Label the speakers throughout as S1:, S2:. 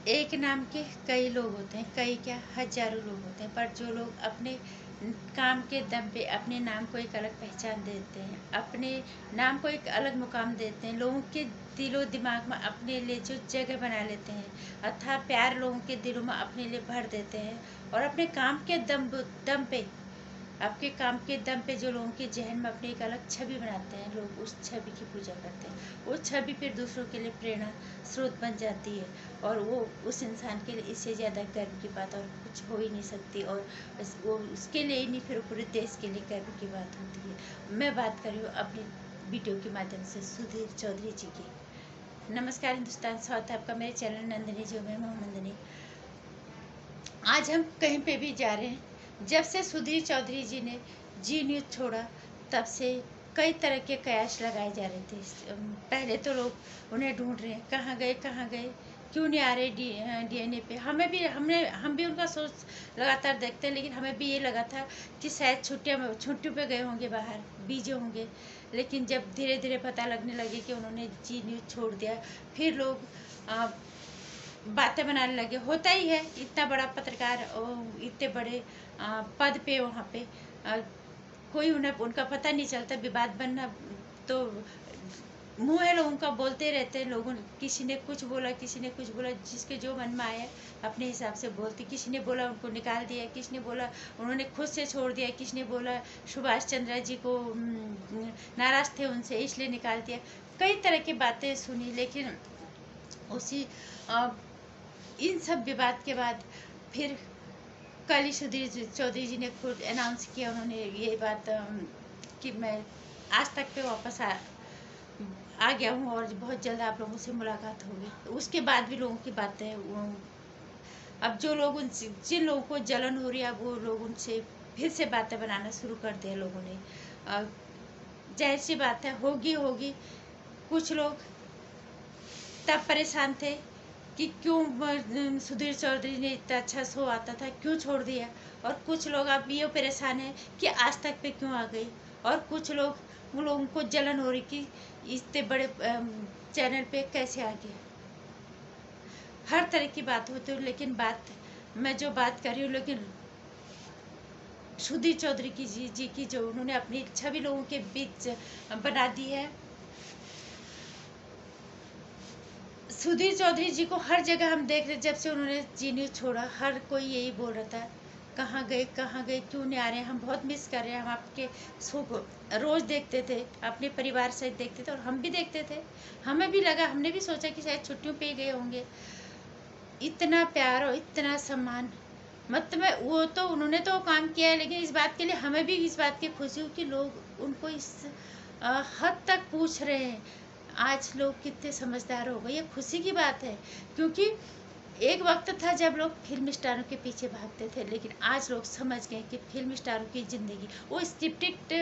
S1: एक नाम के कई लोग होते हैं, कई क्या हजारों लोग होते हैं, पर जो लोग अपने काम के दम पे अपने नाम को एक अलग पहचान देते हैं, अपने नाम को एक अलग मुकाम देते हैं, लोगों के दिलो दिमाग में अपने लिए जो जगह बना लेते हैं, अथाह प्यार लोगों के दिलों में अपने लिए भर देते हैं, और अपने काम के दम पे आपके काम के दम पे जो लोगों के जहन में अपनी एक अलग छवि बनाते हैं, लोग उस छवि की पूजा करते हैं। वो छवि फिर दूसरों के लिए प्रेरणा स्रोत बन जाती है, और वो उस इंसान के लिए इससे ज़्यादा गर्व की बात और कुछ हो ही नहीं सकती, और वो उसके लिए ही नहीं, फिर पूरे देश के लिए गर्व की बात होती है। मैं बात कर रही हूँ अपनी वीडियो के माध्यम से सुधीर चौधरी जी की। नमस्कार हिंदुस्तान, स्वागत है आपका मेरे चैनल नंदिनी जो मैं हूँ नंदिनी। आज हम कहीं पे भी जा रहे हैं, जब से सुधीर चौधरी जी ने जी न्यूज़ छोड़ा तब से कई तरह के कयास लगाए जा रहे थे। पहले तो लोग उन्हें ढूंढ रहे हैं, कहाँ गए, क्यों नहीं आ रहे डीएनए पे। हम भी उनका सोच लगातार देखते हैं, लेकिन हमें भी ये लगा था कि शायद छुट्टियों पे गए होंगे, बाहर बिजी होंगे। लेकिन जब धीरे धीरे पता लगने लगे कि उन्होंने जी न्यूज़ छोड़ दिया, फिर लोग बातें बनाने लगे। होता ही है, इतना बड़ा पत्रकार और इतने बड़े पद पे वहाँ पे कोई उन्हें उनका पता नहीं चलता। विवाद बनना तो मुंह है लोगों का, बोलते रहते हैं लोगों। किसी ने कुछ बोला, किसी ने कुछ बोला, जिसके जो मन में आया अपने हिसाब से बोलती। किसी ने बोला उनको निकाल दिया, किसी ने बोला उन्होंने खुद से छोड़ दिया, किसी ने बोला सुभाष चंद्र जी को नाराज थे उनसे इसलिए निकाल दिया। कई तरह की बातें सुनी, लेकिन उसी इन सब विवाद के बाद फिर कल ही सुधीर चौधरी जी ने खुद अनाउंस किया, उन्होंने ये बात कि मैं आज तक पे वापस आ गया हूँ और बहुत जल्द आप लोगों से मुलाकात होगी। उसके बाद भी लोगों की बातें अब जो लोग उनसे, जिन लोगों को जलन हो रही है, अब वो लोग उनसे फिर से बातें बनाना शुरू कर दिया लोगों ने। जाहिर सी बात है, होगी। कुछ लोग तब परेशान थे कि क्यों सुधीर चौधरी ने इतना अच्छा शो आता था क्यों छोड़ दिया, और कुछ लोग अब ये परेशान है कि आज तक पे क्यों आ गई, और कुछ लोग वो लोगों को जलन हो रही कि इतने बड़े चैनल पे कैसे आ गया। हर तरह की बात होती है, लेकिन मैं जो बात कर रही हूँ, लेकिन सुधीर चौधरी की जी की जो उन्होंने अपनी छवि लोगों के बीच बना दी है। सुधीर चौधरी जी को हर जगह हम देख रहे, जब से उन्होंने जी न्यूज़ छोड़ा हर कोई यही बोल रहा था कहाँ गए, क्यों नहीं आ रहे हैं, हम बहुत मिस कर रहे हैं। हम आपके शो को रोज़ देखते थे, अपने परिवार सहित देखते थे, और हम भी देखते थे। हमें भी लगा, हमने भी सोचा कि शायद छुट्टियों पे ही गए होंगे। इतना प्यार और इतना सम्मान, मतलब वो तो उन्होंने तो काम किया है, लेकिन इस बात के लिए हमें भी इस बात की खुशी हो कि लोग उनको इस हद तक पूछ रहे हैं। आज लोग कितने समझदार हो गए, ये खुशी की बात है। क्योंकि एक वक्त था जब लोग फिल्म स्टारों के पीछे भागते थे, लेकिन आज लोग समझ गए कि फिल्म स्टारों की ज़िंदगी वो स्क्रिप्टेड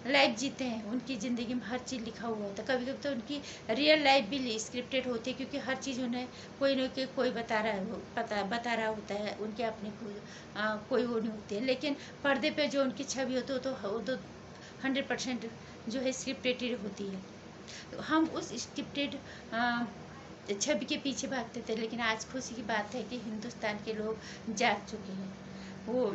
S1: लाइफ जीते हैं। उनकी ज़िंदगी में हर चीज़ लिखा हुआ होता है। कभी कभी तो उनकी रियल लाइफ भी स्क्रिप्टेड होती है, क्योंकि हर चीज़ उन्हें कोई न कोई बता रहा होता है। उनके अपने कोई वो नहीं होती है, लेकिन पर्दे पे जो उनकी छवि होती है वो तो 100% जो है स्क्रिप्टेड होती है। तो हम उस स्क्रिप्टेड छवि के पीछे भागते थे, लेकिन आज खुशी की बात है कि हिंदुस्तान के लोग जाग चुके हैं। वो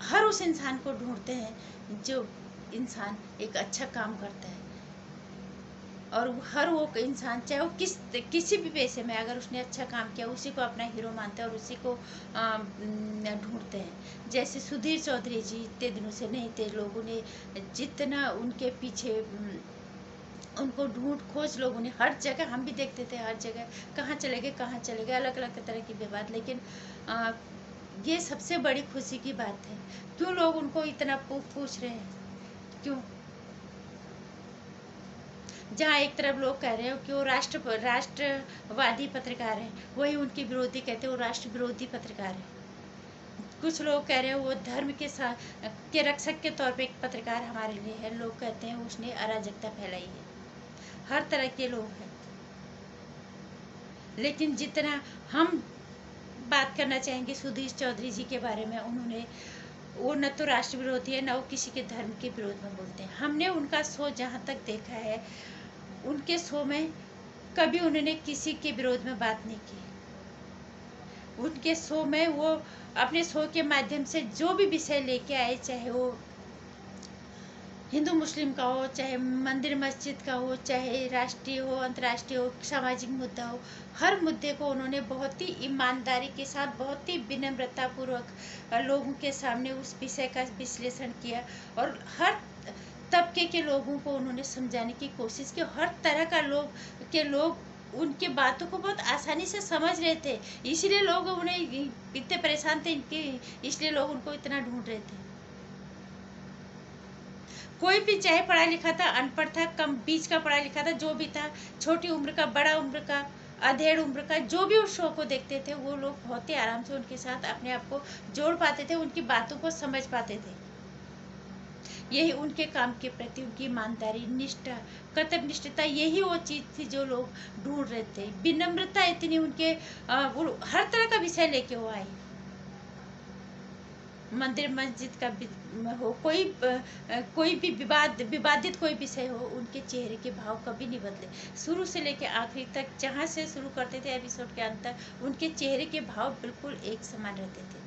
S1: हर उस इंसान को ढूंढते हैं जो इंसान एक अच्छा काम करता है, और हर वो इंसान चाहे वो किसी भी पेशे में, अगर उसने अच्छा काम किया उसी को अपना हीरो मानते हैं और उसी को ढूंढते हैं। जैसे सुधीर चौधरी जी इतने दिनों से नहीं थे, लोगों ने जितना उनके पीछे उनको ढूंढ खोज लोगों ने हर जगह, हम भी देखते थे हर जगह कहाँ चले गए, अलग अलग तरह की विवाद। लेकिन ये सबसे बड़ी खुशी की बात है। क्यों लोग उनको इतना पूछ रहे हैं, क्यों? जहाँ एक तरफ लोग कह रहे हो कि वो राष्ट्रवादी पत्रकार हैं, वही उनके विरोधी कहते हैं वो राष्ट्र विरोधी पत्रकार है। कुछ लोग कह रहे हैं वो धर्म के साथ के रक्षक के तौर पे एक पत्रकार हमारे लिए है। लोग कहते हैं उसने अराजकता फैलाई है। हर तरह के लोग हैं, लेकिन जितना हम बात करना चाहेंगे सुधीर चौधरी जी के बारे में, उन्होंने वो न तो राष्ट्र विरोधी है, न वो किसी के धर्म के विरोध में बोलते हैं। हमने उनका शो जहाँ तक देखा है, उनके शो में कभी उन्होंने किसी के विरोध में बात नहीं की। उनके शो में वो अपने शो के माध्यम से जो भी विषय लेके आए, चाहे वो हिंदू मुस्लिम का हो, चाहे मंदिर मस्जिद का हो, चाहे राष्ट्रीय हो, अंतर्राष्ट्रीय हो, सामाजिक मुद्दा हो, हर मुद्दे को उन्होंने बहुत ही ईमानदारी के साथ, बहुत ही विनम्रतापूर्वक लोगों के सामने उस विषय का विश्लेषण किया और हर तबके के लोगों को उन्होंने समझाने की कोशिश की। हर तरह का लोग उनकी बातों को बहुत आसानी से समझ रहे थे, इसलिए लोग उन्हें इतने परेशान थे इनके, इसलिए लोग उनको इतना ढूंढ रहे थे। कोई भी चाहे पढ़ा लिखा था, अनपढ़ था, कम बीच का पढ़ा लिखा था, जो भी था, छोटी उम्र का, बड़ा उम्र का, अधेड़ उम्र का, जो भी उस शो को देखते थे, वो लोग बहुत ही आराम से उनके साथ अपने आप को जोड़ पाते थे, उनकी बातों को समझ पाते थे। यही उनके काम के प्रति उनकी ईमानदारी, निष्ठा, कर्तव्य निष्ठता, यही वो चीज़ थी जो लोग ढूंढ रहे थे। विनम्रता इतनी उनके, वो हर तरह का विषय लेके वो आए। मंदिर मस्जिद का हो, कोई भी विवादित कोई विषय हो, उनके चेहरे के भाव कभी नहीं बदले। शुरू से लेके आखिरी तक, जहाँ से शुरू करते थे एपिसोड के अंत तक, उनके चेहरे के भाव बिल्कुल एक समान रहते थे,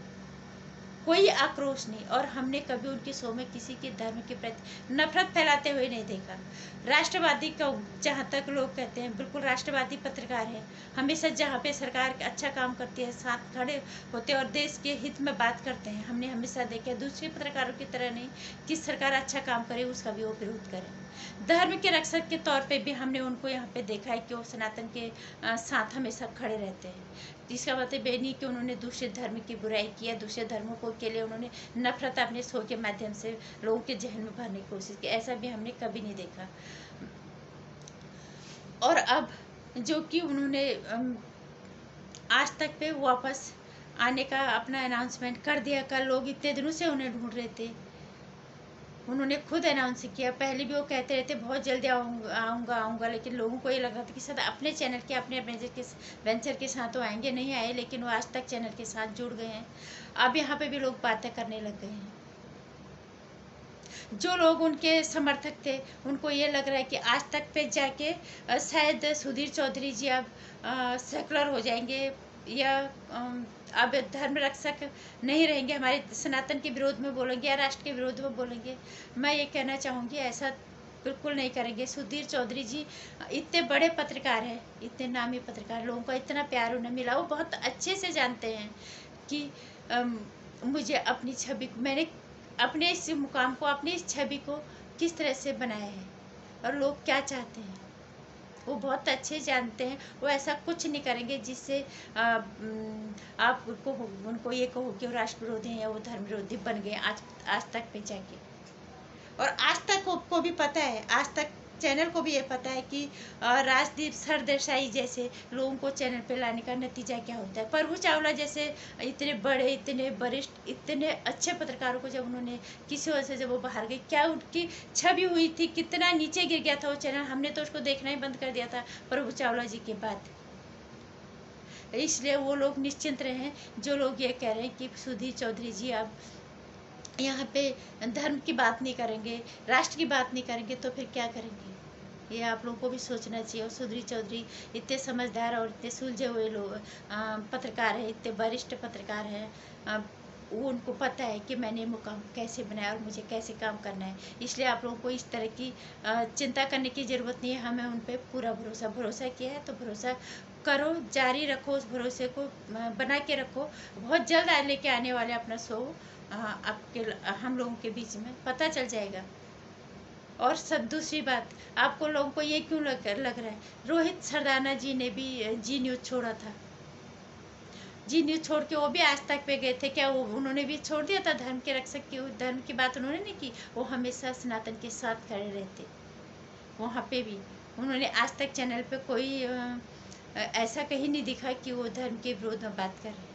S1: कोई आक्रोश नहीं। और हमने कभी उनके शो में किसी के धर्म के प्रति नफरत फैलाते हुए नहीं देखा। राष्ट्रवादी का, जहाँ तक लोग कहते हैं, बिल्कुल राष्ट्रवादी पत्रकार है। हमेशा जहाँ पे सरकार अच्छा काम करती है, साथ खड़े होते और देश के हित में बात करते हैं। हमने हमेशा देखा, दूसरे पत्रकारों की तरह नहीं कि सरकार अच्छा काम करे उसका भी वो विरोध करें। धर्म के रक्षक के तौर पे भी हमने उनको यहाँ पे देखा है कि वो सनातन के साथ हमेशा खड़े रहते हैं। इसका मतलब ये नहीं कि उन्होंने दूसरे धर्म की बुराई किया, दूसरे धर्मों को के लिए उन्होंने नफरत अपने शो के माध्यम से लोगों के जहन में भरने की कोशिश की, ऐसा भी हमने कभी नहीं देखा। और अब जो कि उन्होंने आज तक पे वापस आने का अपना अनाउंसमेंट कर दिया। कल लोग इतने दिनों से उन्हें ढूंढ रहे थे, उन्होंने खुद अनाउंस किया। पहले भी वो कहते रहते बहुत जल्दी आऊँगा आऊँगा, लेकिन लोगों को ये लग रहा था कि शायद अपने चैनल के, अपने वेंचर के साथ तो आएंगे, नहीं आए, लेकिन वो आज तक चैनल के साथ जुड़ गए हैं। अब यहाँ पे भी लोग बातें करने लग गए हैं। जो लोग उनके समर्थक थे, उनको ये लग रहा है कि आज तक पे जाके शायद सुधीर चौधरी जी अब सेकुलर हो जाएंगे, या अब धर्म रक्षक नहीं रहेंगे, हमारे सनातन के विरोध में बोलेंगे या राष्ट्र के विरोध में बोलेंगे। मैं ये कहना चाहूँगी, ऐसा बिल्कुल नहीं करेंगे। सुधीर चौधरी जी इतने बड़े पत्रकार हैं, इतने नामी पत्रकार, लोगों का इतना प्यार उन्हें मिला, वो बहुत अच्छे से जानते हैं कि मुझे अपनी छवि, मैंने अपने इस मुकाम को, अपनी इस छवि को किस तरह से बनाया है और लोग क्या चाहते हैं, वो बहुत अच्छे जानते हैं। वो ऐसा कुछ नहीं करेंगे जिससे आप उनको ये कहो कि वो राष्ट्र विरोधी हैं या वो धर्म विरोधी बन गए आज तक पे जाके। और आज तक को भी पता है, आज तक चैनल को भी ये पता है कि राजदीप सरदेसाई जैसे लोगों को चैनल पे लाने का नतीजा क्या होता है। प्रभु चावला जैसे इतने बड़े, इतने वरिष्ठ, इतने अच्छे पत्रकारों को जब उन्होंने किसी वजह से जब वो बाहर गए, क्या उनकी छवि हुई थी, कितना नीचे गिर गया था वो चैनल। हमने तो उसको देखना ही बंद कर दिया था प्रभु चावला जी के बाद। इसलिए वो लोग निश्चिंत रहे जो लोग ये कह रहे हैं कि सुधीर चौधरी जी अब यहाँ पे धर्म की बात नहीं करेंगे, राष्ट्र की बात नहीं करेंगे, तो फिर क्या करेंगे, ये आप लोगों को भी सोचना चाहिए। और सुधीर चौधरी इतने समझदार और इतने सुलझे हुए लोग पत्रकार हैं, इतने वरिष्ठ पत्रकार हैं, वो उनको पता है कि मैंने मुकाम कैसे बनाया और मुझे कैसे काम करना है। इसलिए आप लोगों को इस तरह की चिंता करने की ज़रूरत नहीं है। हमें उन पर पूरा भरोसा किया है, तो भरोसा करो, जारी रखो, उस भरोसे को बना के रखो। बहुत जल्द लेके आने वाले अपना शो आपके, हम लोगों के बीच में पता चल जाएगा। और सब दूसरी बात, आपको लोगों को ये क्यों लग रहा है, रोहित सरदाना जी ने भी जी न्यूज़ छोड़ा था। जी न्यूज़ छोड़ के वो भी आज तक पे गए थे, क्या वो उन्होंने भी छोड़ दिया था धर्म के रक्षक की, धर्म की बात उन्होंने नहीं की। वो हमेशा सनातन के साथ खड़े रहते, वहाँ पे भी उन्होंने आज तक चैनल पे कोई ऐसा कहीं नहीं दिखा कि वो धर्म के विरोध में बात कर रहे हैं।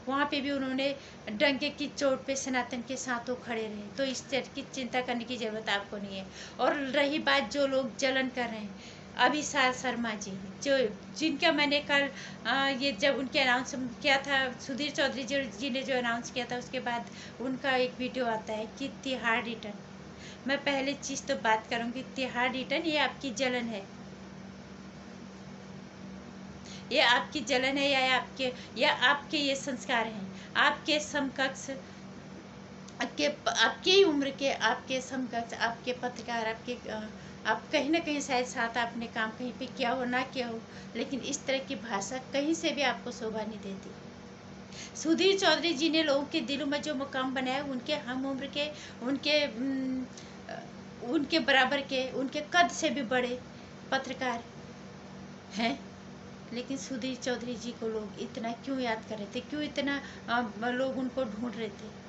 S1: वहाँ पे भी उन्होंने डंके की चोट पे सनातन के साथ वो खड़े रहे। तो इस तरह की चिंता करने की ज़रूरत आपको नहीं है। और रही बात जो लोग जलन कर रहे हैं, अभिसार शर्मा जी, जो जिनका मैंने कल ये जब उनके अनाउंस किया था, सुधीर चौधरी जी ने जो अनाउंस किया था, उसके बाद उनका एक वीडियो आता है कि तिहाड़ रिटर्न, मैं पहले चीज़ तो बात करूँगी तिहाड़ रिटर्न, ये आपकी जलन है, ये आपकी जलन है, या आपके ये संस्कार हैं। आपके समकक्ष, आपके ही उम्र के, आपके समकक्ष, आपके पत्रकार, आप कहीं ना कहीं शायद साथ आपने काम कहीं पे किया हो ना किया हो, लेकिन इस तरह की भाषा कहीं से भी आपको शोभा नहीं देती। सुधीर चौधरी जी ने लोगों के दिलों में जो मुकाम बनाया, उनके हम उम्र के, उनके उनके बराबर के, उनके कद से भी बड़े पत्रकार हैं, लेकिन सुधीर चौधरी जी को लोग इतना क्यों याद कर रहे थे, क्यों इतना लोग उनको ढूंढ रहे थे।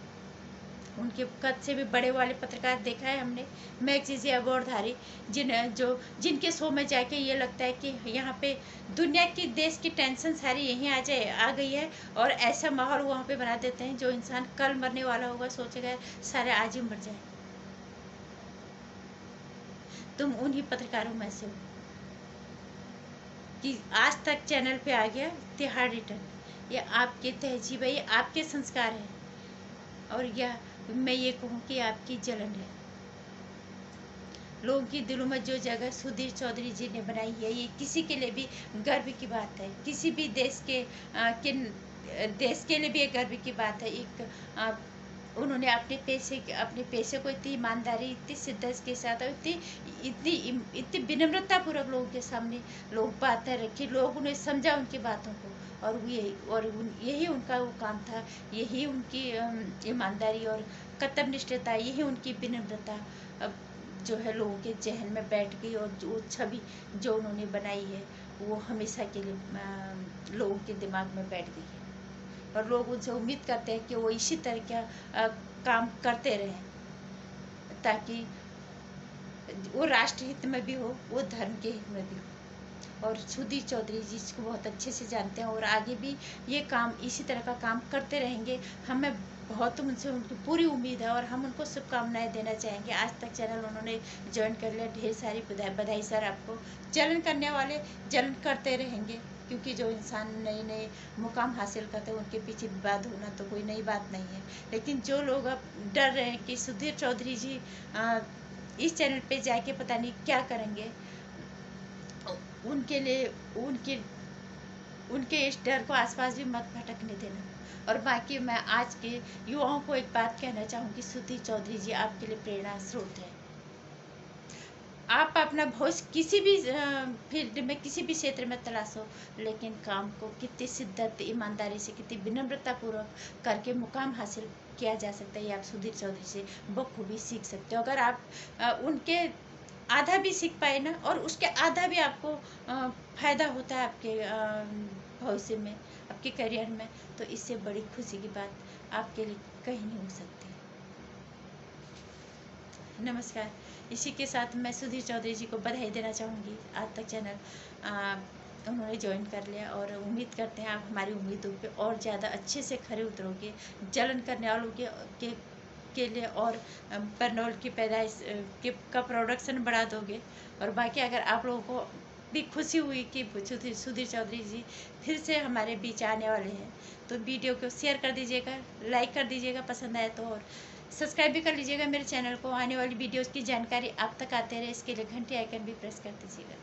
S1: उनके कद से भी बड़े वाले पत्रकार देखा है हमने, मैगजीजी अवार्डधारी, जिनके शो में जाके ये लगता है कि यहाँ पे दुनिया की, देश की टेंशन सारी यहीं आ गई है, और ऐसा माहौल वहाँ पे बना देते हैं, जो इंसान कल मरने वाला होगा सोचेगा सारे आज ही मर जाए। तुम उन्हीं पत्रकारों में से हो कि आज तक चैनल पे आ गया तिहाड़ रिटर्न। ये आपके तहजीब है, ये आपके संस्कार है, और यह मैं ये कहूँ कि आपकी जलन है। लोगों के दिलों में जो जगह सुधीर चौधरी जी ने बनाई है, ये किसी के लिए भी गर्व की बात है, किसी भी देश के लिए भी एक गर्व की बात है। उन्होंने अपने पैसे को इतनी ईमानदारी, इतनी शिद्दत के साथ, और इतनी विनम्रता पूर्वक लोगों के सामने लोग बातें रखी, लोग उन्हें समझा उनकी बातों को, और यही उनका वो काम था, यही उनकी ईमानदारी और कर्तव्यनिष्ठता, यही उनकी विनम्रता अब जो है लोगों के जहन में बैठ गई, और जो छवि जो उन्होंने बनाई है वो हमेशा के लिए लोगों के दिमाग में बैठ गई है, और लोग उनसे उम्मीद करते हैं कि वो इसी तरह का काम करते रहें, ताकि वो राष्ट्र हित में भी हो, वो धर्म के हित में भी हो। और सुधीर चौधरी जी इसको बहुत अच्छे से जानते हैं, और आगे भी ये काम, इसी तरह का काम करते रहेंगे। हमें बहुत उनसे उनकी पूरी उम्मीद है, और हम उनको शुभकामनाएं देना चाहेंगे। आज तक चैनल उन्होंने ज्वाइन कर लिया, ढेर सारी बधाई सर आपको। जलन करने वाले जलन करते रहेंगे, क्योंकि जो इंसान नए नए मुकाम हासिल करते हैं उनके पीछे विवाद होना तो कोई नई बात नहीं है, लेकिन जो लोग अब डर रहे हैं कि सुधीर चौधरी जी इस चैनल पे जाके पता नहीं क्या करेंगे, उनके लिए उनके इस डर को आसपास भी मत भटकने देना। और बाकी मैं आज के युवाओं को एक बात कहना चाहूँगी, सुधीर चौधरी जी आपके लिए प्रेरणा स्रोत है। आप अपना भविष्य किसी भी फील्ड में, किसी भी क्षेत्र में तलाशो, लेकिन काम को कितनी शिद्दत, ईमानदारी से, कितनी विनम्रता पूर्वक करके मुकाम हासिल किया जा सकता है, ये आप सुधीर चौधरी से बखूबी सीख सकते हो। अगर आप उनके आधा भी सीख पाए ना, और उसके आधा भी आपको फायदा होता है आपके भविष्य में, आपके करियर में, तो इससे बड़ी खुशी की बात आपके लिए कहीं नहीं हो सकती। नमस्कार। इसी के साथ मैं सुधीर चौधरी जी को बधाई देना चाहूँगी। आज तक चैनल उन्होंने ज्वाइन कर लिया, और उम्मीद करते हैं आप हमारी उम्मीदों पे और ज़्यादा अच्छे से खरे उतरोगे, जलन करने वालों के लिए, और बर्नौल की पैदाइश का प्रोडक्शन बढ़ा दोगे। और बाकी अगर आप लोगों को भी खुशी हुई कि सुधीर चौधरी जी फिर से हमारे बीच आने वाले हैं, तो वीडियो को शेयर कर दीजिएगा, लाइक कर दीजिएगा पसंद आए तो, और सब्सक्राइब भी कर लीजिएगा मेरे चैनल को। आने वाली वीडियोस की जानकारी आप तक आते रहे, इसके लिए घंटी आइकन भी प्रेस कर दीजिएगा।